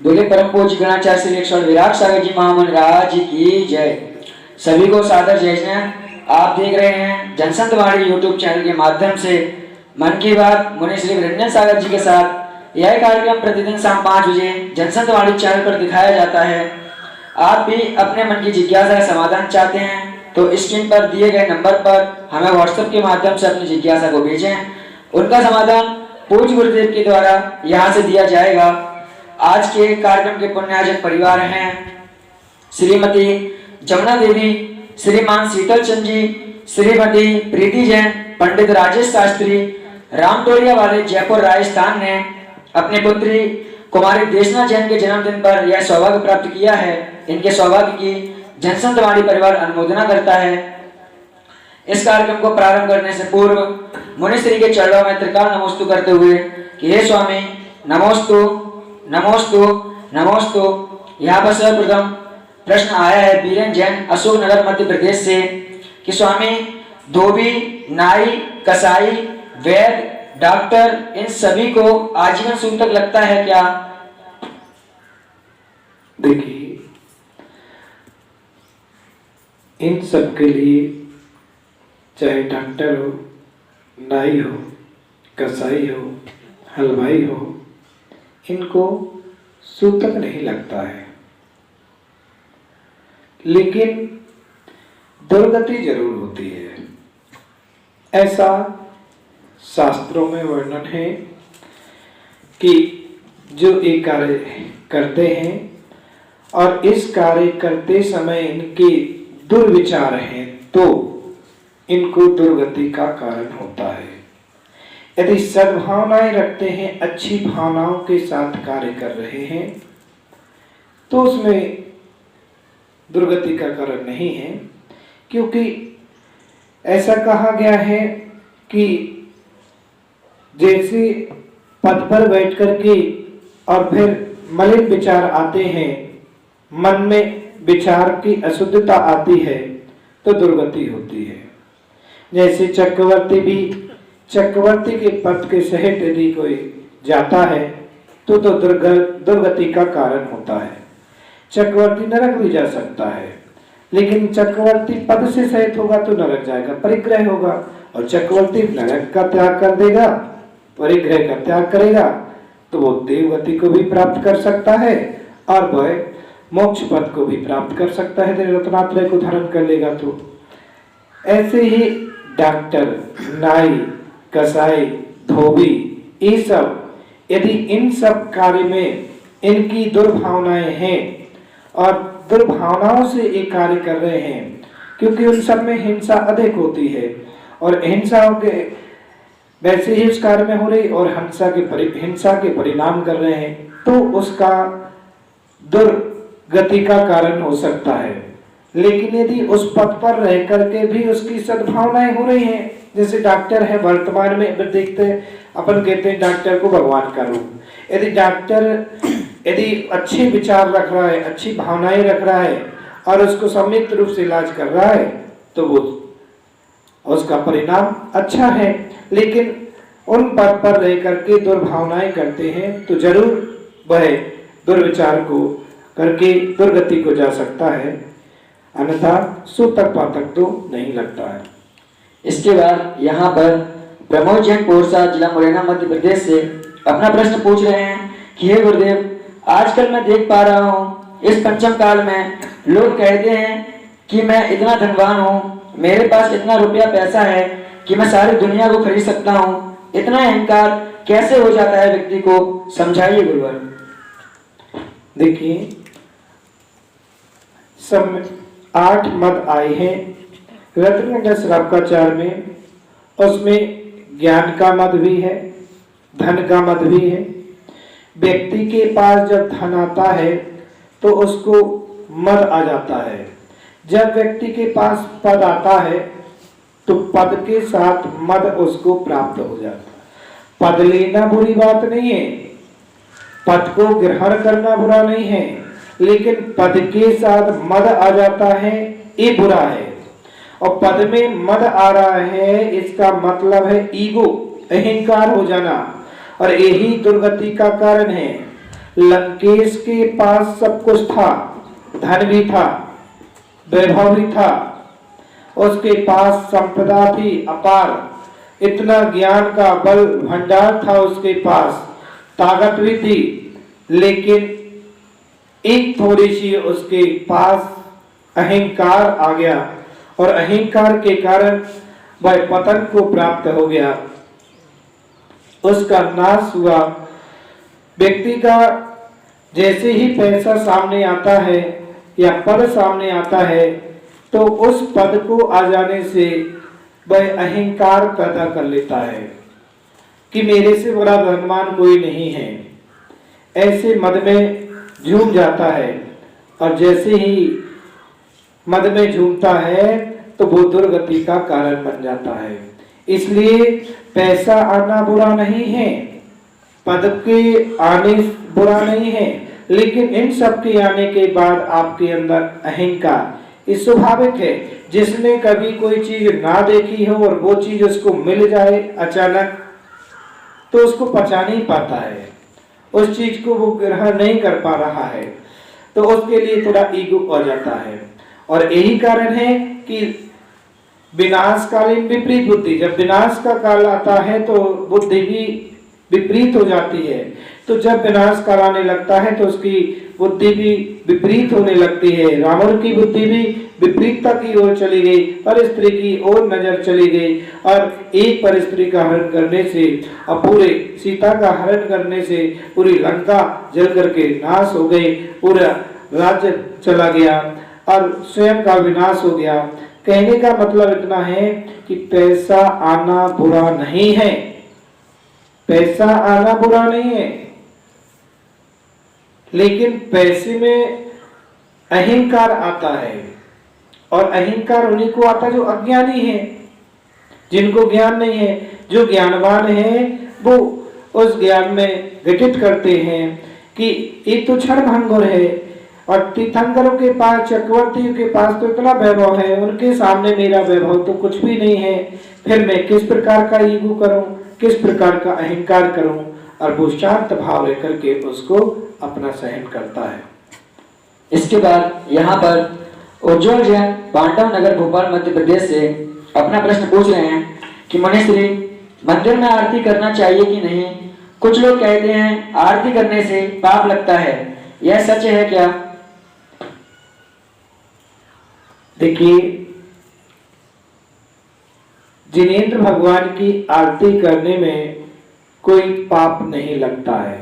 बोले परम पूज्य गणाचार्य श्री लक्ष्मण विराट सागर जी महामुनि राज की जय। सभी को सादर जय जय। आप देख रहे हैं जनसंतवाणी यूट्यूब चैनल के माध्यम से मन की बात मुनि श्री रंजन सागर जी के साथ। यह कार्यक्रम प्रतिदिन शाम 5 बजे जनसंतवाणी चैनल पर दिखाया जाता है। आप भी अपने मन की जिज्ञासा का समाधान चाहते हैं तो स्क्रीन पर दिए गए नंबर पर हमें व्हाट्सएप के माध्यम से अपनी जिज्ञासा को भेजें। उनका समाधान पूज्य गुरुदेव के द्वारा यहाँ से दिया जाएगा। आज के कार्यक्रम के पुण्यार्जक परिवार हैं श्रीमती जमुना देवी, श्रीमान शीतल चंद जी, श्रीमती प्रीति जैन, पंडित राजेश शास्त्री, रामटोलिया वाले जयपुर राजस्थान ने अपनी पुत्री कुमारी देशना जैन के जन्मदिन पर यह सौभाग्य प्राप्त किया है। इनके सौभाग्य की जनसंतवाणी परिवार अनुमोदना करता है। इस कार्यक्रम को प्रारंभ करने से पूर्व मुनिश्री के चरणों में त्रिकाल नमोस्तु करते हुए कि हे स्वामी नमोस्तु नमोस्तु नमोस्तु। यहाँ पर सर्वप्रथम प्रश्न आया है बीरेन जैन अशोकनगर मध्य प्रदेश से कि स्वामी धोबी, नाई, कसाई, वैद्य, डॉक्टर इन सभी को आजीवन सूतक लगता है क्या? देखिए, इन सब के लिए चाहे डॉक्टर हो, नाई हो, कसाई हो, हलवाई हो, इनको सूतक नहीं लगता है, लेकिन दुर्गति जरूर होती है। ऐसा शास्त्रों में वर्णन है कि जो ये कार्य करते हैं और इस कार्य करते समय इनके दुर्विचार हैं तो इनको दुर्गति का कारण होता है। यदि सद्भावनाएं रखते हैं, अच्छी भावनाओं के साथ कार्य कर रहे हैं तो उसमें दुर्गति का कारण नहीं है, क्योंकि ऐसा कहा गया है कि जैसे पद पर बैठ करके और फिर मलिन विचार आते हैं, मन में विचार की अशुद्धता आती है तो दुर्गति होती है। जैसे चक्रवर्ती के पद के सहित यदि कोई जाता है तो दुर्गति का कारण होता है। चक्रवर्ती नरक भी जा सकता है, लेकिन चक्रवर्ती पद से सहित होगा तो नरक जाएगा, परिग्रह होगा। और चक्रवर्ती नरक का त्याग कर देगा, परिग्रह का त्याग करेगा तो वो देवगति को भी प्राप्त कर सकता है और वह मोक्ष पद को भी प्राप्त कर सकता है, रत्नात्रय को धारण कर लेगा। तो ऐसे ही डॉक्टर, नाई, कसाई, धोबी, ये सब यदि इन सब कार्य में इनकी दुर्भावनाएं हैं और दुर्भावनाओं से ये कार्य कर रहे हैं, क्योंकि उन सब में हिंसा अधिक होती है और हिंसाओं के वैसे ही उस कार्य में हो रही और हिंसा के परिणाम कर रहे हैं तो उसका दुर्गति का कारण हो सकता है। लेकिन यदि उस पद पर रह करके भी उसकी सद्भावनाएं हो रही हैं, जैसे डॉक्टर है वर्तमान में देखते हैं, अपन कहते हैं डॉक्टर को भगवान का रूप। यदि डॉक्टर यदि अच्छे विचार रख रहा है, अच्छी भावनाएं रख रहा है और उसको संयुक्त रूप से इलाज कर रहा है तो वो उसका परिणाम अच्छा है। लेकिन उन पद पर रह करके दुर्भावनाएं करते हैं तो जरूर वह दुर्विचार को करके दुर्गति को जा सकता है, अन्यथा सूतक पातक तो नहीं लगता है। इसके बाद यहाँ पर प्रमोद जैन पोरसा, जिला मुरैना, मध्य प्रदेश से अपना प्रश्न पूछ रहे हैं कि हे गुरुदेव, आजकल मैं देख पा रहा हूँ इस पंचम काल में लोग कहते हैं कि मैं इतना धनवान हूँ, मेरे पास इतना रुपया पैसा है कि मैं सारी दुनिया को खरीद सकता हूँ। इतना अहंकार कैसे हो जाता है व्यक्ति को, समझाइए गुरुवर। देखिए, सब 8 मद आए हैं रत्नगंगा श्रावकाचार्य में, उसमें ज्ञान का मद भी है, धन का मद भी है। व्यक्ति के पास जब धन आता है तो उसको मद आ जाता है। जब व्यक्ति के पास पद आता है तो पद के साथ मद उसको प्राप्त हो जाता है। पद लेना बुरी बात नहीं है, पद को ग्रहण करना बुरा नहीं है, लेकिन पद के साथ मद आ जाता है ये बुरा है। और पद में मद आ रहा है इसका मतलब है ईगो, अहंकार हो जाना, और यही दुर्गति का कारण है। लंकेश के पास सब कुछ था, धन भी था, वैभव भी था, उसके पास संपदा थी अपार, इतना ज्ञान का बल भंडार था उसके पास, ताकत भी थी, लेकिन एक थोड़ी सी उसके पास अहंकार आ गया और अहंकार के कारण वह पतन को प्राप्त हो गया, उसका नाश हुआ। व्यक्ति का जैसे ही पैसा सामने आता है या पद सामने आता है तो उस पद को आ जाने से वह अहंकार पैदा कर लेता है कि मेरे से बड़ा धनवान कोई नहीं है, ऐसे मद में झूम जाता है। और जैसे ही मद में झूमता है तो वो दुर्गति का कारण बन जाता है। इसलिए पैसा आना बुरा नहीं है, पद के आने बुरा नहीं है, लेकिन इन सब के आने के बाद आपके अंदर अहंकार, ये स्वाभाविक है। जिसने कभी कोई चीज ना देखी हो और वो चीज उसको मिल जाए अचानक तो उसको पचा नहीं पाता है, उस चीज को वो ग्रहण नहीं कर पा रहा है, तो उसके लिए थोड़ा ईगो आ जाता है। और यही कारण है कि विनाशकालीन विपरीत बुद्धि, जब विनाश का काल आता है तो बुद्धि भी विपरीत हो जाती है। तो जब विनाश काल आने लगता है तो उसकी बुद्धि भी विपरीत होने लगती है। रावण की बुद्धि भी विपरीतता की ओर चली गई, पर स्त्री की ओर नजर चली गई और एक पर स्त्री का हरण करने से और पूरे सीता का हरण करने से पूरी लंका जल करके नाश हो गई, पूरा राज्य चला गया और स्वयं का विनाश हो गया। कहने का मतलब इतना है कि पैसा आना बुरा नहीं है, पैसा आना बुरा नहीं है, लेकिन पैसे में अहंकार आता है और अहंकार उन्हीं को आता है जो अज्ञानी है, जिनको ज्ञान नहीं है। जो ज्ञानवान है वो उस ज्ञान में घटित करते हैं कि ये तो क्षण भंगुर है और तीर्थंकरों के पास, चक्रवर्तियों के पास तो इतना वैभव है, उनके सामने मेरा वैभव तो कुछ भी नहीं है, फिर मैं किस प्रकार का ईगो करूं, किस प्रकार का अहंकार करूं। और वो शांत भाव लेकर के उसको अपना सहन करता है। इसके बाद यहाँ पर उज्जवल जैन पांडव नगर भोपाल मध्य प्रदेश से अपना प्रश्न पूछ रहे हैं कि मुनिश्री, मंदिर में आरती करना चाहिए कि नहीं? कुछ लोग कहते हैं आरती करने से पाप लगता है, यह सच है क्या? देखिए, जिनेंद्र भगवान की आरती करने में कोई पाप नहीं लगता है।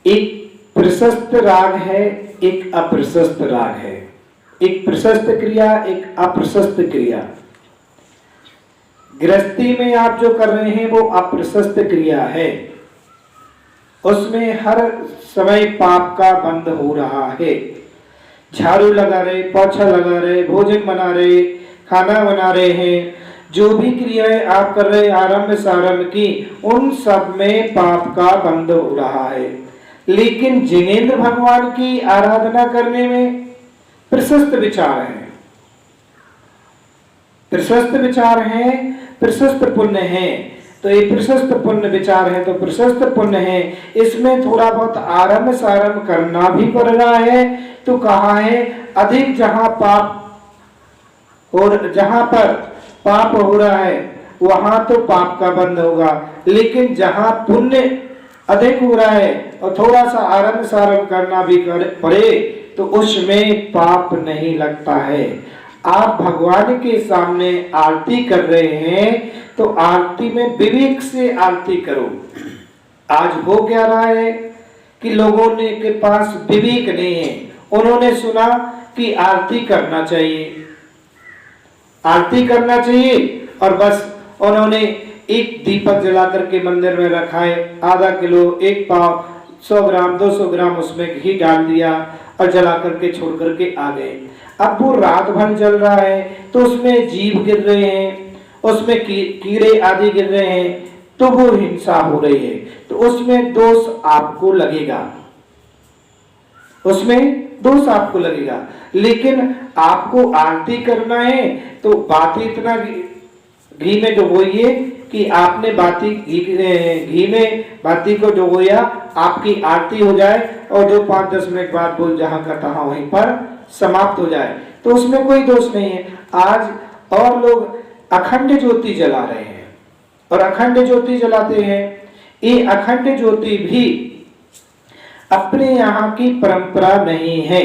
एक प्रशस्त राग है, एक अप्रशस्त राग है, एक प्रशस्त क्रिया, एक अप्रशस्त क्रिया। गृहस्थी में आप जो कर रहे हैं वो अप्रशस्त क्रिया है, उसमें हर समय पाप का बंद हो रहा है। झाड़ू लगा रहे, पोछा लगा रहे, भोजन बना रहे, खाना बना रहे हैं, जो भी क्रियाएं आप कर रहे आरंभ सारंभ की, उन सब में पाप का बंद हो रहा है। लेकिन जिनेंद्र भगवान की आराधना करने में प्रशस्त विचार है, प्रशस्त विचार है, प्रशस्त पुण्य है। तो ये प्रशस्त पुण्य विचार है तो प्रशस्त पुण्य है, इसमें थोड़ा बहुत आरंभ सारंभ करना भी पड़ रहा है। तो कहा है अधिक जहां पाप और जहां पर पाप हो रहा है वहां तो पाप का बंद होगा, लेकिन जहां पुण्य अधिक हो रहा है और थोड़ा सा आरंभ सारंभ करना भी पड़े तो उसमें पाप नहीं लगता है। आप भगवान के सामने आरती कर रहे हैं तो आरती में विवेक से आरती करो। आज हो क्या रहा है कि लोगों ने के पास विवेक नहीं है, उन्होंने सुना कि आरती करना चाहिए, आरती करना चाहिए और बस उन्होंने एक दीपक जला करके मंदिर में रखा है, आधा किलो, एक पाव, 100 ग्राम, 200 ग्राम उसमें घी डाल दिया और जला करके छोड़ करके आ गए। अब वो रात भर जल रहा है तो उसमें जीव गिर रहे हैं, उसमें कीड़े आदि गिर रहे हैं, तो वो हिंसा हो रही है, तो उसमें दोष आपको लगेगा, उसमें दोष आपको लगेगा। लेकिन आपको आरती करना है तो बात इतना घी में डुबोइए कि आपने बाती घी में बाती को डुबोया, आपकी आरती हो जाए और 2-5-10 मिनट बाद वो जहां का तहां वहीं पर समाप्त हो जाए, तो उसमें कोई दोष नहीं है। आज और लोग अखंड ज्योति जला रहे हैं और अखंड ज्योति जलाते हैं। ये अखंड ज्योति भी अपने यहाँ की परंपरा नहीं है,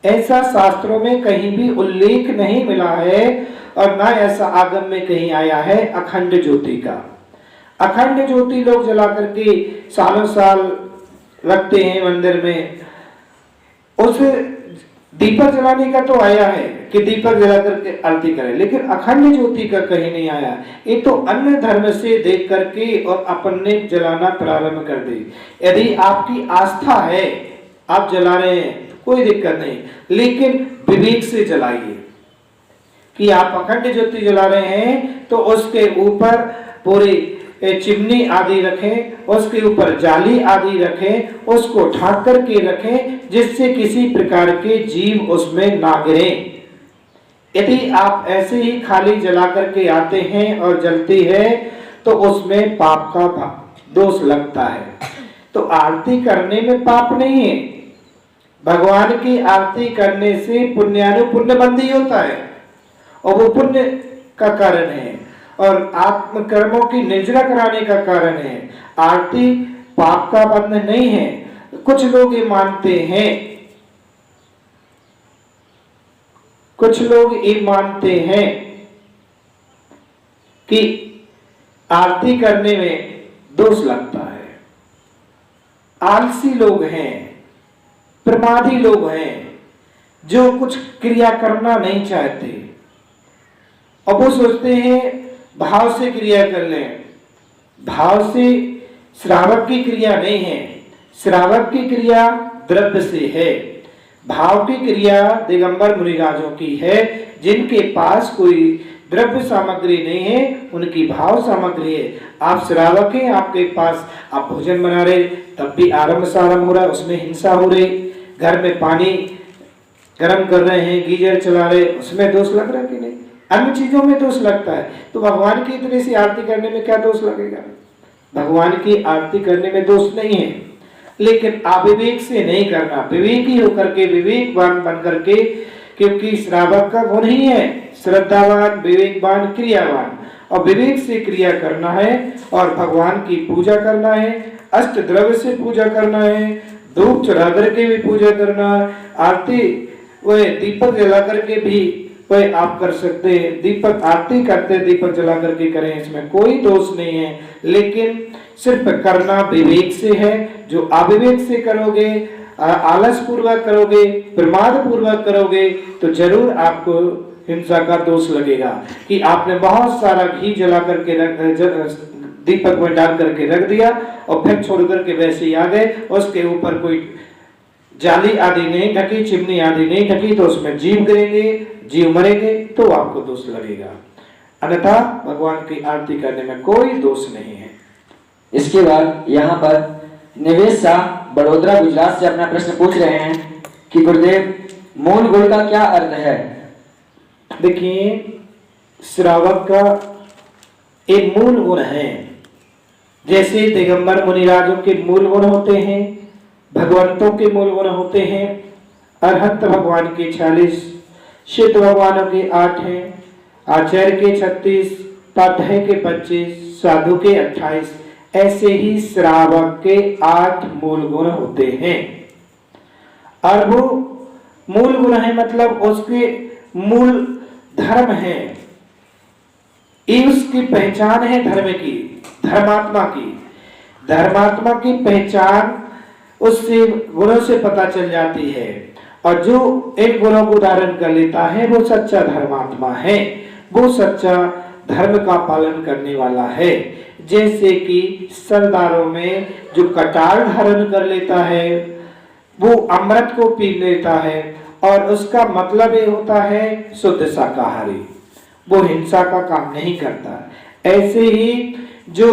ऐसा शास्त्रों में कहीं भी उल्लेख नहीं मिला है और ना ऐसा आगम में कहीं आया है अखंड ज्योति का। अखंड ज्योति लोग जला करके सालों साल रखते हैं मंदिर में। उस दीपक जलाने का तो आया है कि दीपक जला करके आरती करें, लेकिन अखंड ज्योति का कहीं नहीं आया। ये तो अन्य धर्म से देख करके और अपन ने जलाना प्रारंभ कर दी। यदि आपकी आस्था है, आप जला रहे हैं, कोई दिक्कत नहीं, लेकिन विवेक से जलाइए। कि आप अखंड ज्योति जला रहे हैं तो उसके ऊपर पूरी चिमनी आदि रखें, उसके ऊपर जाली आदि रखें, उसको ढक करके रखें, जिससे किसी प्रकार के जीव उसमें ना गिरें। यदि आप ऐसे ही खाली जला करके आते हैं और जलती है तो उसमें पाप का दोष लगता है। तो आरती करने में पाप नहीं है, भगवान की आरती करने से पुण्यानुपुण्य बंदी होता है और वो पुण्य का कारण है और आत्म कर्मों की निर्जरा कराने का कारण है। आरती पाप का बंधन नहीं है। कुछ लोग ये मानते हैं, कुछ लोग ये मानते हैं कि आरती करने में दोष लगता है। आलसी लोग हैं, प्रमादी लोग हैं, जो कुछ क्रिया करना नहीं चाहते और वो सोचते हैं भाव से क्रिया कर लें। भाव से श्रावक की क्रिया नहीं है, श्रावक की क्रिया द्रव्य से है। भाव की क्रिया दिगंबर मुनिराजों की है, जिनके पास कोई द्रव्य सामग्री नहीं है, उनकी भाव सामग्री है। आप श्रावक हैं, आपके पास आप भोजन बना रहे, तब भी आरंभ सारंभ हो रहा है, उसमें हिंसा हो रही। घर में पानी गर्म कर रहे हैं, गीजर चला रहे, उसमें दोष लग रहा है कि नहीं? अन्य चीजों में दोष लगता है, तो भगवान की इतनी सी आरती करने में क्या दोष लगेगा? भगवान की आरती करने में दोष नहीं है, लेकिन अविवेक से नहीं करना, विवेकी होकर के, विवेकवान बन करके, क्योंकि श्रावक का गुण ही है श्रद्धावान, विवेकवान, क्रियावान, और विवेक से क्रिया करना है और भगवान की पूजा करना है, अष्ट द्रव्य से पूजा करना है, धूप चढ़ा करके भी पूजा करना है, आरती वह दीपक जला करके भी वह आप कर सकते हैं। दीपक आरती करते दीपक जला करके करें, इसमें कोई दोष नहीं है, लेकिन सिर्फ करना विवेक से है। जो अविवेक से करोगे, आलस पूर्वक करोगे, प्रमाद पूर्वक करोगे, तो जरूर आपको हिंसा का दोष लगेगा कि आपने बहुत सारा घी जला करके दीपक में डाल करके रख दिया और फिर छोड़ करके वैसे ही आ गए, उसके ऊपर कोई जाली आदि नहीं ढकी, चिमनी आदि नहीं ढकी, तो उसमें जीव गिरेंगे, जीव मरेंगे, तो आपको दोष लगेगा। अन्यथा भगवान की आरती करने में कोई दोष नहीं है। इसके बाद यहाँ पर निवेश शाह बड़ोदरा गुजरात से अपना प्रश्न पूछ रहे हैं कि गुरुदेव, मूल गुण का क्या अर्थ है? देखिए, श्रावक का एक मूल गुण है, जैसे दिगंबर मुनिराजों के मूल गुण होते हैं, भगवंतों के मूल गुण होते हैं, अरहंत भगवान के 46, सिद्ध भगवानों के 8 हैं, आचार्य के 36, पाठ्य के 25, साधु के 28, ऐसे ही श्रावक के 8 मूल गुण होते हैं। और वो मूल गुण है मतलब उसके मूल धर्म है, ये उसकी पहचान है धर्म की, धर्मात्मा की। धर्मात्मा की पहचान उससे गुणों से पता चल जाती है, और जो इन गुणों को धारण कर लेता है वो सच्चा धर्मात्मा है, वो सच्चा धर्म का पालन करने वाला है। जैसे कि सरदारों में जो कटार धारण कर लेता है वो अमृत को पी लेता है, और उसका मतलब ये होता है शुद्ध शाकाहारी, वो हिंसा का काम नहीं करता। ऐसे ही जो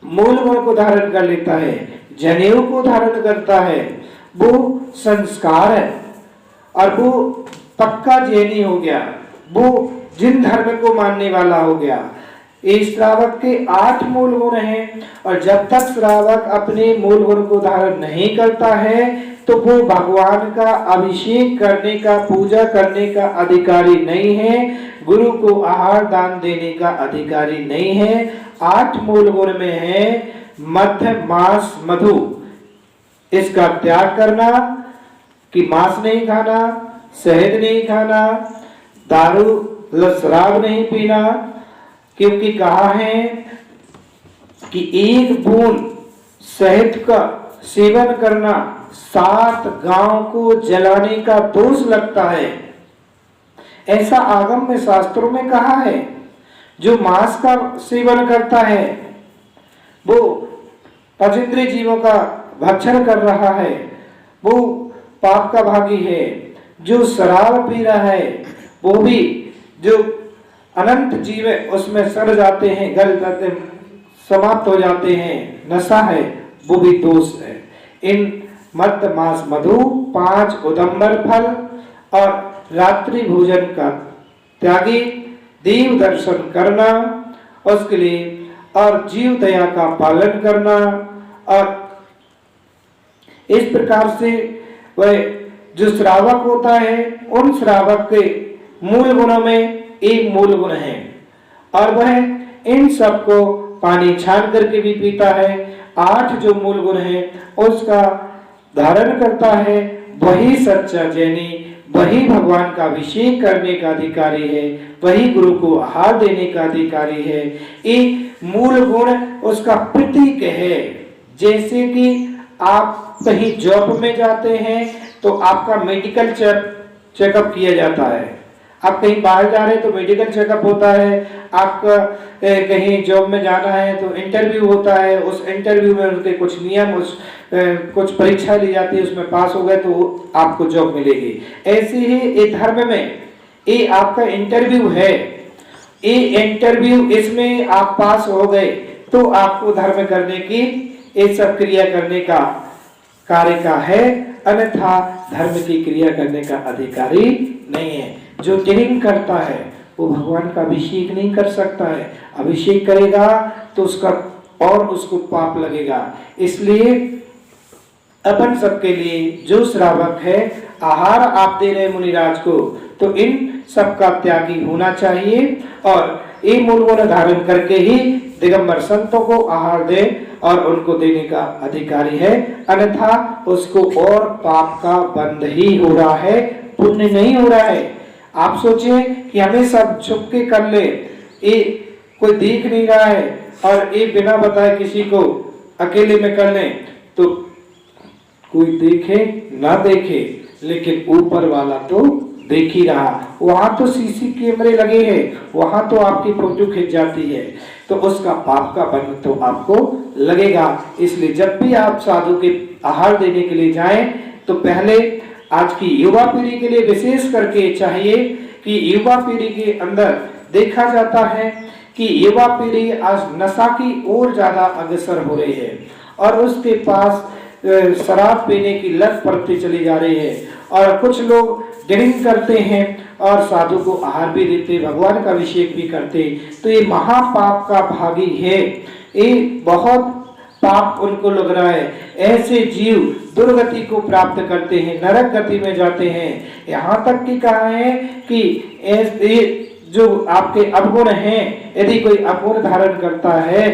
मूल गुण को धारण कर लेता है, जनेऊ को धारण करता है, वो संस्कार है और वो पक्का जैनी हो गया, वो जिन धर्म को मानने वाला हो गया। इस श्रावक के 8 मूल गुण हैं और जब तक श्रावक अपने मूल गुण को धारण नहीं करता है तो वो भगवान का अभिषेक करने का, पूजा करने का अधिकारी नहीं है, गुरु को आहार दान देने का अधिकारी नहीं है। 8 मूल गुण में है मध्य, मांस, मधु, इसका त्याग करना कि मांस नहीं खाना, शहद नहीं खाना, दारू शराब नहीं पीना, क्योंकि कहा है कि 1 बूंद शहद का सेवन करना 7 गांव को जलाने का दोष लगता है। ऐसा आगम में शास्त्रों में कहा है। जो मांस का सेवन करता है वो पंचेंद्रिय जीवों का भक्षण कर रहा है, वो पाप का भागी है। जो शराब पी रहा है वो भी जो अनंत जीव है उसमें सड़ जाते हैं, गल जाते, समाप्त हो जाते हैं, नशा है, वो भी दोष है। इन मध्य, मांस, मधु, 5 उदंबर फल और रात्रि भोजन का त्यागी, देव दर्शन करना उसके लिए और जीव दया का पालन करना। और इस प्रकार से वह जो श्रावक होता है उन श्रावक के मूल गुणों में एक मूल गुण है और वह इन सबको पानी छान करके भी पीता है। 8 जो मूल गुण है उसका धारण करता है, वही सच्चा जैनी, वही भगवान का अभिषेक करने का अधिकारी है, वही गुरु को आहार देने का अधिकारी है। एक मूल गुण उसका प्रतीक है। जैसे कि आप कहीं जॉब में जाते हैं तो आपका मेडिकल चेकअप किया जाता है, आप कहीं बाहर जा रहे हैं तो मेडिकल चेकअप होता है, आपका कहीं जॉब में जाना है तो इंटरव्यू होता है, उस इंटरव्यू में उनके कुछ नियम, कुछ परीक्षा ली जाती है, उसमें पास हो गए तो आपको जॉब मिलेगी। ऐसे ही ये धर्म में ये आपका इंटरव्यू है, ये इंटरव्यू, इसमें आप पास हो गए तो आपको धर्म करने की, ये सब क्रिया करने का कार्य का है, अन्यथा धर्म की क्रिया करने का अधिकारी नहीं है। जो ट्रेनिंग करता है वो भगवान का अभिषेक नहीं कर सकता है, अभिषेक करेगा तो उसका और उसको पाप लगेगा। इसलिए अपन सबके लिए जो श्रावक है, आहार आप दे रहे मुनिराज को, तो इन सबका त्यागी होना चाहिए और ये मूल गुण धारण करके ही दिगंबर संतों को आहार दे और उनको देने का अधिकारी है, अन्यथा उसको और पाप का बंध ही हो रहा है, पुण्य नहीं हो रहा है। आप सोचिए कि हमें सब छुप के कर ले, ये कोई देख नहीं रहा है और ये बिना बताए किसी को अकेले में कर ले, तो कोई देखे ना देखे लेकिन ऊपर वाला तो देख ही रहा। वहां तो सीसी कैमरे लगे हैं, वहां तो आपकी फोटो खिंच जाती है, तो उसका पाप का बंध तो आपको लगेगा। इसलिए जब भी आप साधु के आहार देने के लिए जाएं तो पहले आज की युवा पीढ़ी के लिए विशेष करके चाहिए कि युवा पीढ़ी के अंदर देखा जाता है कि युवा पीढ़ी आज नशा की ओर ज्यादा अग्रसर हो रही है और उसके पास शराब पीने की लत पड़ती चली जा रही है और कुछ लोग ड्रिंक करते हैं और साधु को आहार भी देते, भगवान का अभिषेक भी करते, तो ये महापाप का भागी है, ये बहुत पाप उनको लग रहा है। ऐसे जीव दुर्गति को प्राप्त करते हैं, नरक गति में जाते हैं। यहाँ तक कि कहा है कि ऐसे जो आपके अवगुण हैं, यदि कोई अवगुण धारण करता है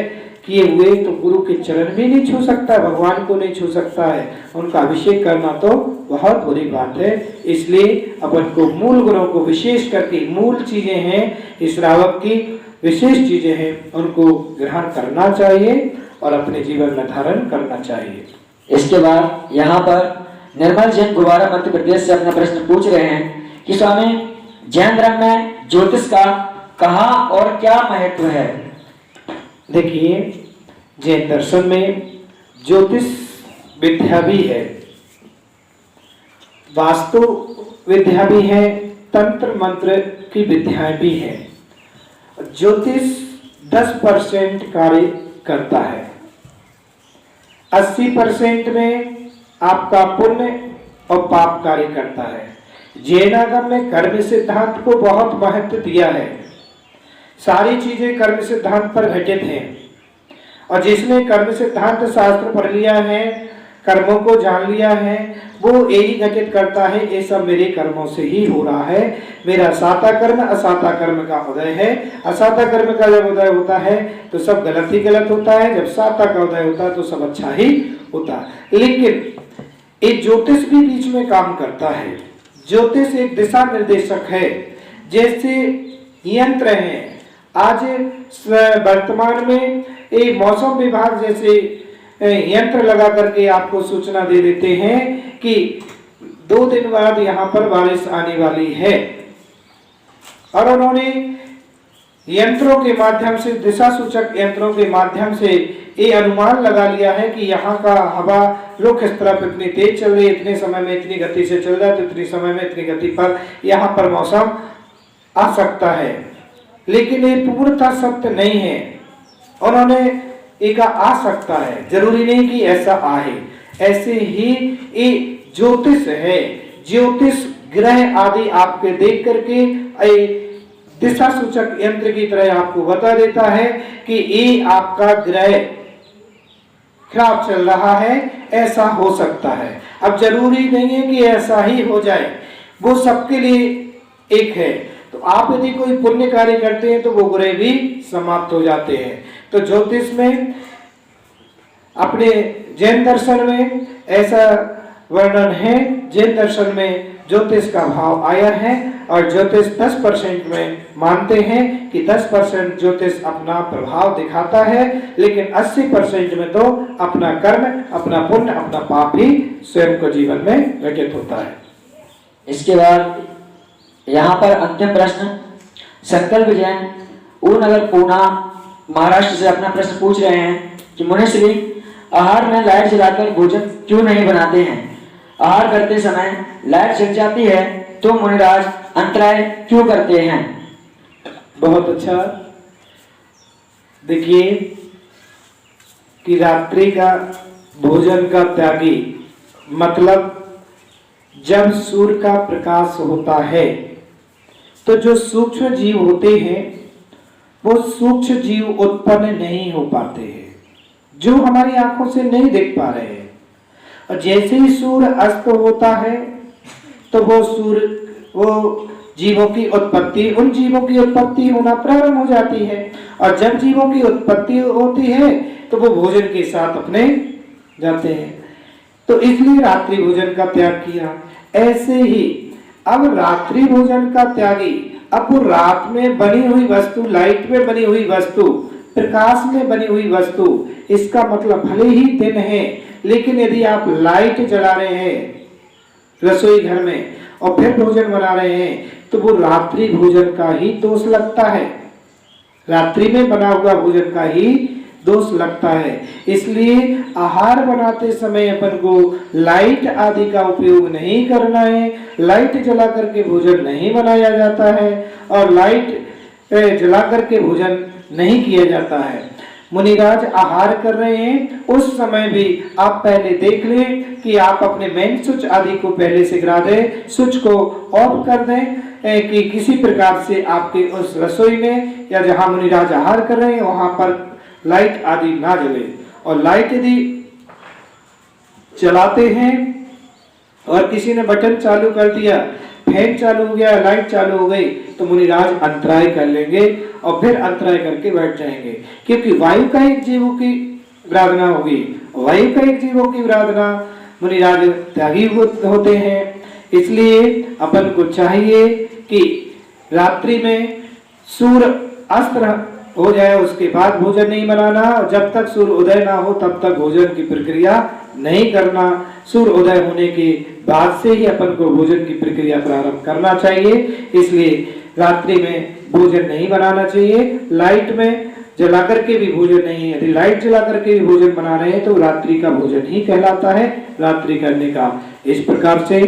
किए हुए तो गुरु के चरण भी नहीं छू सकता, भगवान को नहीं छू सकता है, उनका अभिषेक करना तो बहुत बुरी बात है। इसलिए अपन को मूल गुणों को विशेष करके, मूल चीजें हैं इस श्रावक की, विशेष चीजें हैं, उनको ग्रहण करना चाहिए और अपने जीवन में धारण करना चाहिए। इसके बाद यहाँ पर निर्मल जैन गुरुवारा मध्य प्रदेश से अपना प्रश्न पूछ रहे हैं कि स्वामी, जैन धर्म में ज्योतिष का कहाँ और क्या महत्व है? देखिए, जैन दर्शन में ज्योतिष विद्या भी है, वास्तु विद्या भी है, तंत्र मंत्र की विद्याएं भी है। ज्योतिष 10% कार्य करता है, 80% में आपका पुण्य और पाप कार्य करता है। जैनागम में कर्म सिद्धांत को बहुत महत्व दिया है। सारी चीजें कर्म सिद्धांत पर घटित हैं। और जिसने कर्म सिद्धांत शास्त्र पढ़ लिया है, कर्मों को जान लिया है, वो यही घटित करता है ये सब मेरे कर्मों से ही हो रहा है। मेरा साता कर्म असाता कर्म का उदय है। असाता कर्म का जब उदय होता है तो सब गलत ही गलत होता है, जब साता का उदय होता है तो सब अच्छा ही होता है। लेकिन एक ज्योतिष भी बीच में काम करता है। ज्योतिष एक दिशा निर्देशक है, जैसे यंत्र है। आज वर्तमान में एक मौसम विभाग जैसे यंत्र लगा करके आपको सूचना दे देते हैं कि 2 दिन बाद यहाँ पर बारिश आने वाली है। और उन्होंने यंत्रों के माध्यम से, दिशा सूचक यंत्रों के माध्यम से ये अनुमान लगा लिया है कि यहाँ का हवा रुख इस तरफ इतनी तेज चल रही है, इतने समय में इतनी गति से चल रहा है, तो इतनी समय में इतनी गति पर यहाँ पर मौसम आ सकता है। लेकिन ये पूर्णतः सत्य नहीं है। उन्होंने एक आ सकता है, जरूरी नहीं कि ऐसा आए। ऐसे ही ये ज्योतिष है। ज्योतिष ग्रह आदि आपके देख करके दिशा सूचक यंत्र की तरह आपको बता देता है कि ये आपका ग्रह खराब चल रहा है, ऐसा हो सकता है। अब जरूरी नहीं है कि ऐसा ही हो जाए, वो सबके लिए एक है। तो आप यदि कोई पुण्य कार्य करते हैं तो वो ग्रह भी समाप्त हो जाते हैं। तो ज्योतिष में, अपने जैन दर्शन में ऐसा वर्णन है। जैन दर्शन में ज्योतिष का भाव आया है और ज्योतिष 10% में मानते हैं कि 10% ज्योतिष अपना प्रभाव दिखाता है, लेकिन 80% में तो अपना कर्म, अपना पुण्य, अपना पाप ही स्वयं को जीवन में घटित होता है। इसके बाद यहाँ पर अंतिम प्रश्न, संकल्प जैन नगर पूना महाराष्ट्र से अपना प्रश्न पूछ रहे हैं कि मुनिश्री, आहार में लाइट जलाकर भोजन क्यों नहीं बनाते हैं? आहार करते समय लाइट जल जाती है तो मुनिराज अंतराय क्यों करते हैं? बहुत अच्छा। देखिए कि रात्रि का भोजन का त्यागी मतलब जब सूर्य का प्रकाश होता है तो जो सूक्ष्म जीव होते हैं वो सूक्ष्म जीव उत्पन्न नहीं हो पाते हैं, जो हमारी आंखों से नहीं देख पा रहे हैं। और जैसे ही सूर्य अस्त होता है तो वो जीवों की उत्पत्ति, उन जीवों की उत्पत्ति होना प्रारंभ हो जाती है। और जब जीवों की उत्पत्ति होती है तो वो भोजन के साथ अपने जाते हैं। तो इसलिए रात्रि भोजन का त्याग किया। ऐसे ही अब रात्रि भोजन का त्यागी, अब वो रात में बनी हुई वस्तु, लाइट में बनी हुई वस्तु, प्रकाश में बनी हुई वस्तु, इसका मतलब भले ही दिन है, लेकिन यदि आप लाइट जला रहे हैं रसोई घर में और फिर भोजन बना रहे हैं तो वो रात्रि भोजन का ही दोष लगता है। रात्रि में बना हुआ भोजन का ही दोष लगता है। इसलिए आहार बनाते समय अपन को लाइट आदि का उपयोग नहीं करना है। लाइट जला करके भोजन नहीं बनाया जाता है और लाइट जला करके भोजन नहीं किया जाता है। मुनिराज आहार कर रहे हैं उस समय भी आप पहले देख लें कि आप अपने मेन स्विच आदि को पहले से गिरा दें, स्विच को ऑफ कर दें कि किसी प्रकार से आपके उस रसोई में या जहां मुनिराज आहार कर रहे हैं वहां पर लाइट आदि ना जले। और लाइट यदि चलाते हैं और किसी ने बटन चालू कर दिया, फैन चालू हो गया, लाइट चालू हो गई, तो मुनिराज अंतराय कर लेंगे और फिर अंतराय करके बैठ जाएंगे। क्योंकि वायु का एक जीवों की विराधना होगी, वायु का एक जीवों की विराधना, मुनिराज त्यागी होते हैं। इसलिए अपन को चाहिए कि रात्रि में सूर्य अस्त हो जाए उसके बाद भोजन नहीं बनाना, और जब तक सूर्य उदय ना हो तब तक भोजन की प्रक्रिया नहीं करना। सूर्य उदय होने के बाद से ही अपन को भोजन की प्रक्रिया प्रारंभ करना चाहिए। इसलिए रात्रि में भोजन नहीं बनाना चाहिए। लाइट में जला करके भी भोजन नहीं, यदि लाइट जला करके भी भोजन बना रहे हैं तो रात्रि का भोजन ही कहलाता है, रात्रि करने का। इस प्रकार से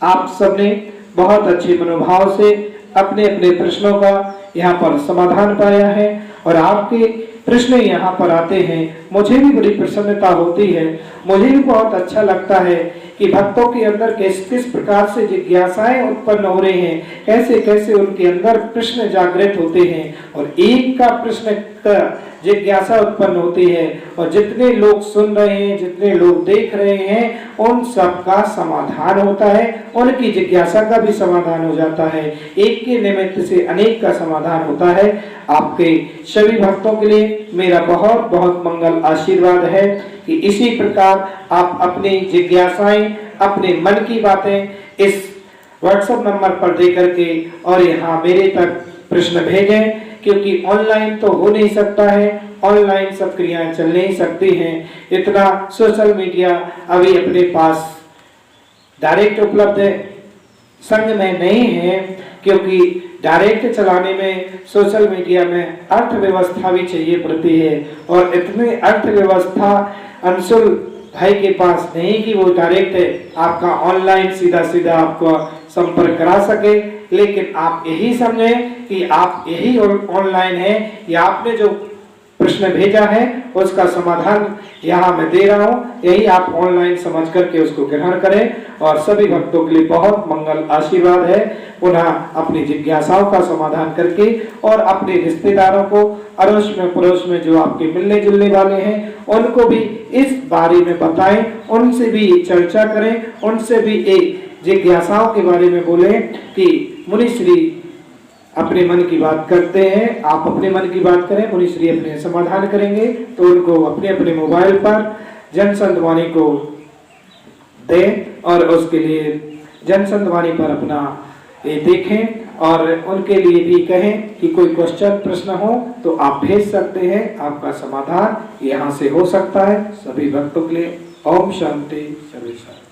आप सबने बहुत अच्छे मनोभाव से अपने अपने प्रश्नों का यहाँ पर समाधान पाया है और आपके प्रश्न यहाँ पर आते हैं मुझे भी बड़ी प्रसन्नता होती है। मुझे भी बहुत अच्छा लगता है कि भक्तों के अंदर किस किस प्रकार से जिज्ञासाएं उत्पन्न हो रही हैं, कैसे कैसे उनके अंदर प्रश्न जागृत होते हैं और एक का प्रश्न का जिज्ञासा उत्पन्न होती है और जितने लोग सुन रहे हैं, जितने लोग देख रहे हैं, उन सब का समाधान होता है, उनकी जिज्ञासा का भी समाधान हो जाता है। एक के निमित्त से अनेक का समाधान होता है। आपके सभी भक्तों के लिए मेरा बहुत बहुत मंगल आशीर्वाद है कि इसी प्रकार आप अपनी जिज्ञासाएं, अपने मन की बातें इस व्हाट्सएप नंबर पर दे करके और यहाँ मेरे तक प्रश्न भेजें, क्योंकि ऑनलाइन तो हो नहीं सकता है, ऑनलाइन सब क्रियाएं चल नहीं सकती हैं। इतना सोशल मीडिया अभी अपने पास डायरेक्ट उपलब्ध है, संग में नहीं है, क्योंकि डायरेक्ट चलाने में सोशल मीडिया में अर्थव्यवस्था भी चाहिए पड़ती है और इतनी अर्थव्यवस्था अंशुल भाई के पास नहीं कि वो डायरेक्ट आपका ऑनलाइन सीधा सीधा आपको संपर्क करा सके। लेकिन आप यही समझें कि आप यही ऑनलाइन है, या आपने जो प्रश्न भेजा है उसका समाधान यहाँ मैं दे रहा हूँ, यही आप ऑनलाइन समझ करके उसको ग्रहण करें। और सभी भक्तों के लिए बहुत मंगल आशीर्वाद है। पुनः अपनी जिज्ञासाओं का समाधान करके और अपने रिश्तेदारों को, अड़ोस में पड़ोस में जो आपके मिलने जुलने वाले हैं, उनको भी इस बारे में बताएं, उनसे भी चर्चा करें, उनसे भी एक जिज्ञासाओं के बारे में बोलें कि मुनि श्री अपने मन की बात करते हैं, आप अपने मन की बात करें, मुनि श्री अपने समाधान करेंगे। तो उनको अपने अपने मोबाइल पर जनसंत वाणी को दें और उसके लिए जनसंत वाणी पर अपना ये देखें और उनके लिए भी कहें कि कोई क्वेश्चन प्रश्न हो तो आप भेज सकते हैं, आपका समाधान यहाँ से हो सकता है। सभी भक्तों के लिए ओम शांति सर्वेश्वर।